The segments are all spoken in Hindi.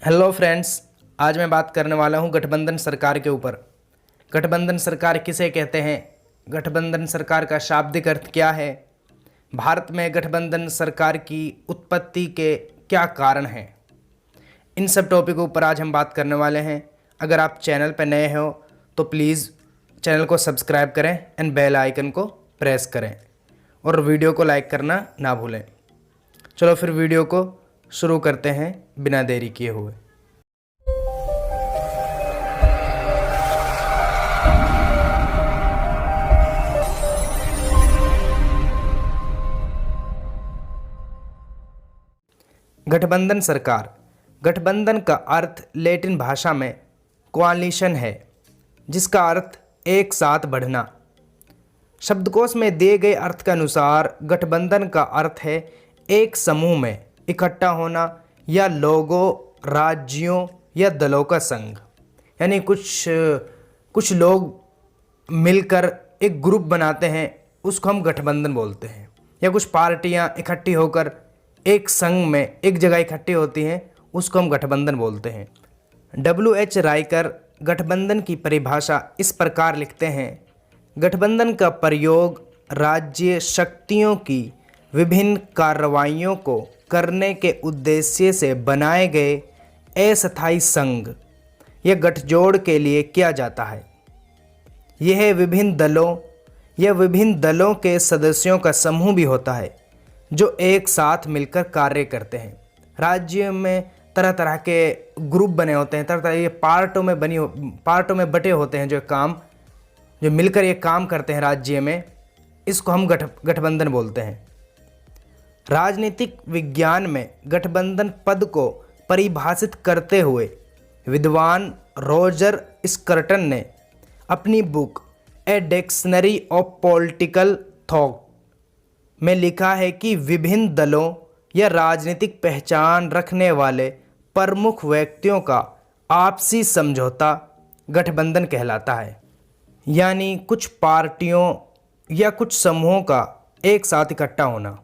हेलो फ्रेंड्स, आज मैं बात करने वाला हूं गठबंधन सरकार के ऊपर। गठबंधन सरकार किसे कहते हैं, गठबंधन सरकार का शाब्दिक अर्थ क्या है, भारत में गठबंधन सरकार की उत्पत्ति के क्या कारण हैं, इन सब टॉपिकों पर आज हम बात करने वाले हैं। अगर आप चैनल पर नए हो तो प्लीज़ चैनल को सब्सक्राइब करें एंड बेल आइकन को प्रेस करें और वीडियो को लाइक करना ना भूलें। चलो फिर वीडियो को शुरू करते हैं बिना देरी किए हुए। गठबंधन सरकार। गठबंधन का अर्थ लैटिन भाषा में कोआलिशन है, जिसका अर्थ एक साथ बढ़ना। शब्दकोश में दिए गए अर्थ के अनुसार गठबंधन का अर्थ है एक समूह में इकट्ठा होना या लोगों, राज्यों या दलों का संघ। यानी कुछ लोग मिलकर एक ग्रुप बनाते हैं, उसको हम गठबंधन बोलते हैं। या कुछ पार्टियां इकट्ठी होकर एक संघ में एक जगह इकट्ठी होती हैं, उसको हम गठबंधन बोलते हैं। W.H. राइकर गठबंधन की परिभाषा इस प्रकार लिखते हैं: गठबंधन का प्रयोग राज्य शक्तियों की विभिन्न कार्रवाइयों को करने के उद्देश्य से बनाए गए अस्थायी संघ या गठजोड़ के लिए किया जाता है। यह विभिन्न दलों के सदस्यों का समूह भी होता है जो एक साथ मिलकर कार्य करते हैं। राज्य में तरह तरह के ग्रुप बने होते हैं, तरह तरह के पार्टों में बटे होते हैं जो मिलकर ये काम करते हैं राज्य में। इसको हम गठबंधन बोलते हैं। राजनीतिक विज्ञान में गठबंधन पद को परिभाषित करते हुए विद्वान रॉजर स्कर्टन ने अपनी book a dictionary of political thought में लिखा है कि विभिन्न दलों या राजनीतिक पहचान रखने वाले प्रमुख व्यक्तियों का आपसी समझौता गठबंधन कहलाता है। यानी कुछ पार्टियों या कुछ समूहों का एक साथ इकट्ठा होना।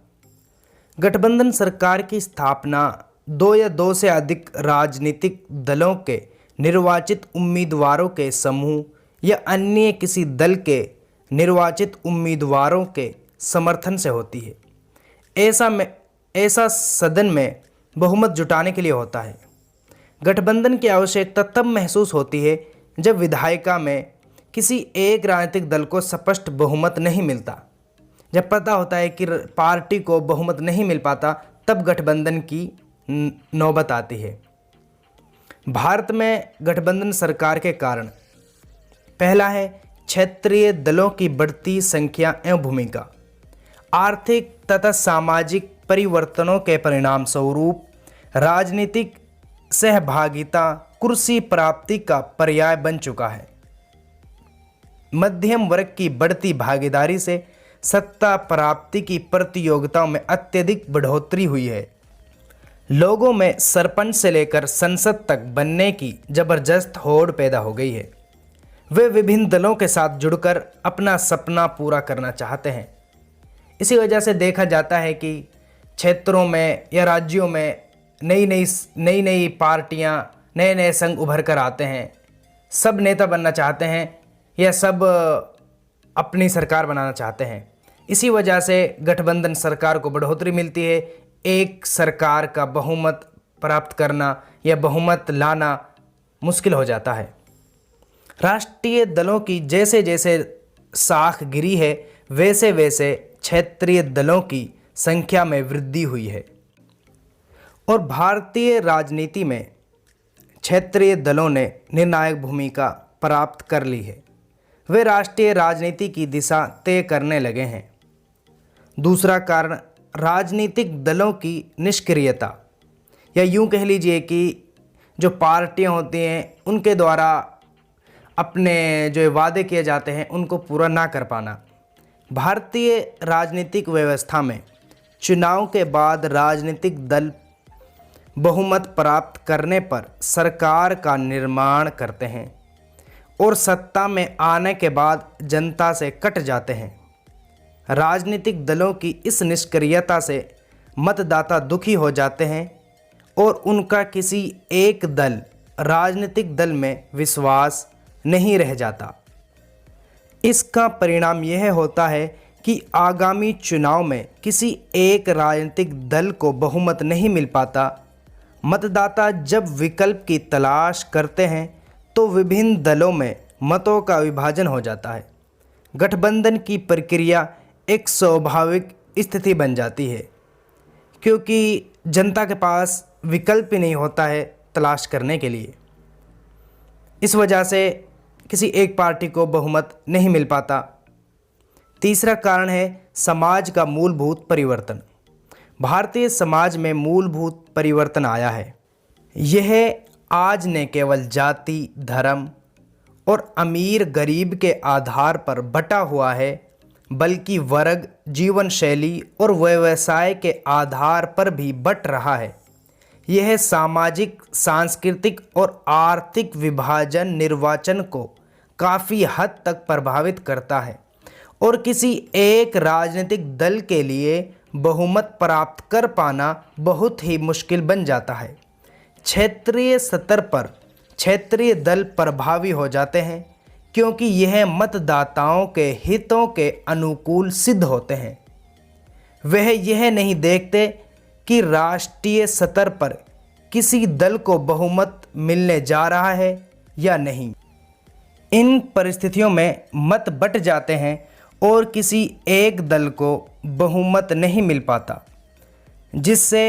गठबंधन सरकार की स्थापना दो या दो से अधिक राजनीतिक दलों के निर्वाचित उम्मीदवारों के समूह या अन्य किसी दल के निर्वाचित उम्मीदवारों के समर्थन से होती है। ऐसा सदन में बहुमत जुटाने के लिए होता है। गठबंधन की आवश्यकता तब महसूस होती है जब विधायिका में किसी एक राजनीतिक दल को स्पष्ट बहुमत नहीं मिलता। जब पता होता है कि पार्टी को बहुमत नहीं मिल पाता, तब गठबंधन की नौबत आती है। भारत में गठबंधन सरकार के कारण पहला है क्षेत्रीय दलों की बढ़ती संख्या एवं भूमिका। आर्थिक तथा सामाजिक परिवर्तनों के परिणाम स्वरूप राजनीतिक सहभागिता कुर्सी प्राप्ति का पर्याय बन चुका है। मध्यम वर्ग की बढ़ती भागीदारी से सत्ता प्राप्ति की प्रतियोगिताओं में अत्यधिक बढ़ोतरी हुई है। लोगों में सरपंच से लेकर संसद तक बनने की जबरदस्त होड़ पैदा हो गई है। वे विभिन्न दलों के साथ जुड़कर अपना सपना पूरा करना चाहते हैं। इसी वजह से देखा जाता है कि क्षेत्रों में या राज्यों में नई पार्टियां, नए नए संघ उभर कर आते हैं। सब नेता बनना चाहते हैं या सब अपनी सरकार बनाना चाहते हैं। इसी वजह से गठबंधन सरकार को बढ़ोतरी मिलती है। एक सरकार का बहुमत प्राप्त करना या बहुमत लाना मुश्किल हो जाता है। राष्ट्रीय दलों की जैसे जैसे साख गिरी है, वैसे वैसे क्षेत्रीय दलों की संख्या में वृद्धि हुई है। और भारतीय राजनीति में क्षेत्रीय दलों ने निर्णायक भूमिका प्राप्त कर ली है। वे राष्ट्रीय राजनीति की दिशा तय करने लगे हैं। दूसरा कारण राजनीतिक दलों की निष्क्रियता, या यूं कह लीजिए कि जो पार्टियां होती हैं उनके द्वारा अपने जो वादे किए जाते हैं उनको पूरा ना कर पाना। भारतीय राजनीतिक व्यवस्था में चुनाव के बाद राजनीतिक दल बहुमत प्राप्त करने पर सरकार का निर्माण करते हैं और सत्ता में आने के बाद जनता से कट जाते हैं। राजनीतिक दलों की इस निष्क्रियता से मतदाता दुखी हो जाते हैं और उनका किसी एक दल राजनीतिक दल में विश्वास नहीं रह जाता। इसका परिणाम यह होता है कि आगामी चुनाव में किसी एक राजनीतिक दल को बहुमत नहीं मिल पाता। मतदाता जब विकल्प की तलाश करते हैं तो विभिन्न दलों में मतों का विभाजन हो जाता है। गठबंधन की प्रक्रिया एक स्वाभाविक स्थिति बन जाती है, क्योंकि जनता के पास विकल्प ही नहीं होता है तलाश करने के लिए। इस वजह से किसी एक पार्टी को बहुमत नहीं मिल पाता। तीसरा कारण है समाज का मूलभूत परिवर्तन। भारतीय समाज में मूलभूत परिवर्तन आया है। यह आज न केवल जाति, धर्म और अमीर गरीब के आधार पर बटा हुआ है, बल्कि वर्ग, जीवन शैली और व्यवसाय के आधार पर भी बट रहा है। यह सामाजिक, सांस्कृतिक और आर्थिक विभाजन निर्वाचन को काफ़ी हद तक प्रभावित करता है और किसी एक राजनीतिक दल के लिए बहुमत प्राप्त कर पाना बहुत ही मुश्किल बन जाता है। क्षेत्रीय स्तर पर क्षेत्रीय दल प्रभावी हो जाते हैं, क्योंकि यह मतदाताओं के हितों के अनुकूल सिद्ध होते हैं। वह यह नहीं देखते कि राष्ट्रीय स्तर पर किसी दल को बहुमत मिलने जा रहा है या नहीं। इन परिस्थितियों में मत बट जाते हैं और किसी एक दल को बहुमत नहीं मिल पाता, जिससे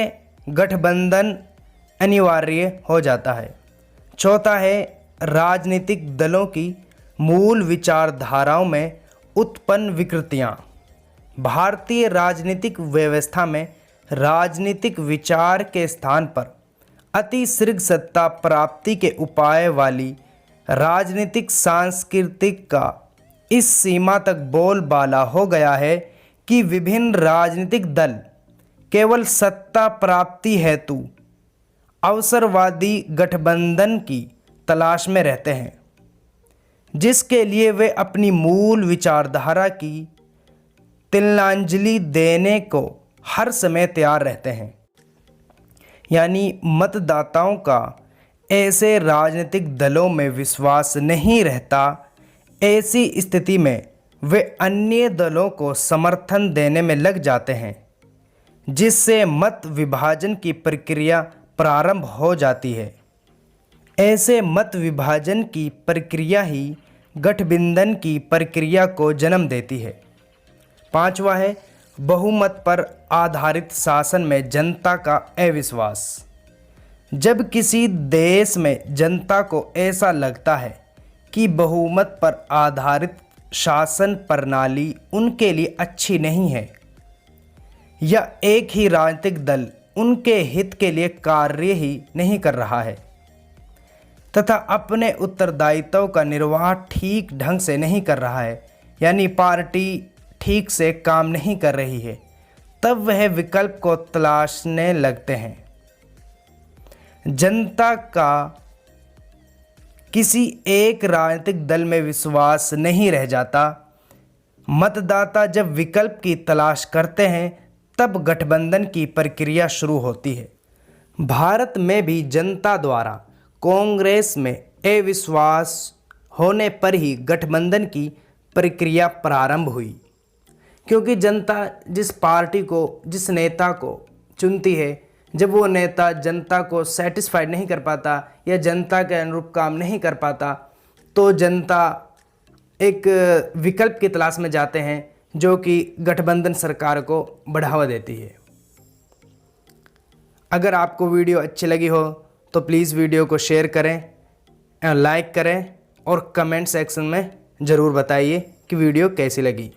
गठबंधन अनिवार्य हो जाता है। चौथा है राजनीतिक दलों की मूल विचारधाराओं में उत्पन्न विकृतियाँ। भारतीय राजनीतिक व्यवस्था में राजनीतिक विचार के स्थान पर अति शीघ्र सत्ता प्राप्ति के उपाय वाली राजनीतिक सांस्कृतिक का इस सीमा तक बोलबाला हो गया है कि विभिन्न राजनीतिक दल केवल सत्ता प्राप्ति हेतु अवसरवादी गठबंधन की तलाश में रहते हैं, जिसके लिए वे अपनी मूल विचारधारा की तिलांजलि देने को हर समय तैयार रहते हैं। यानी मतदाताओं का ऐसे राजनीतिक दलों में विश्वास नहीं रहता। ऐसी स्थिति में वे अन्य दलों को समर्थन देने में लग जाते हैं, जिससे मत विभाजन की प्रक्रिया प्रारंभ हो जाती है। ऐसे मत विभाजन की प्रक्रिया ही गठबंधन की प्रक्रिया को जन्म देती है। पांचवा है बहुमत पर आधारित शासन में जनता का अविश्वास। जब किसी देश में जनता को ऐसा लगता है कि बहुमत पर आधारित शासन प्रणाली उनके लिए अच्छी नहीं है, या एक ही राजनीतिक दल उनके हित के लिए कार्य ही नहीं कर रहा है तथा अपने उत्तरदायित्व का निर्वाह ठीक ढंग से नहीं कर रहा है, यानी पार्टी ठीक से काम नहीं कर रही है, तब वह विकल्प को तलाशने लगते हैं। जनता का किसी एक राजनीतिक दल में विश्वास नहीं रह जाता। मतदाता जब विकल्प की तलाश करते हैं तब गठबंधन की प्रक्रिया शुरू होती है। भारत में भी जनता द्वारा कांग्रेस में अविश्वास होने पर ही गठबंधन की प्रक्रिया प्रारंभ हुई, क्योंकि जनता जिस पार्टी को, जिस नेता को चुनती है, जब वो नेता जनता को सेटिस्फाइड नहीं कर पाता या जनता के अनुरूप काम नहीं कर पाता, तो जनता एक विकल्प की तलाश में जाते हैं जो कि गठबंधन सरकार को बढ़ावा देती है। अगर आपको वीडियो अच्छी लगी हो तो प्लीज़ वीडियो को शेयर करें, लाइक करें और कमेंट सेक्शन में ज़रूर बताइए कि वीडियो कैसी लगी।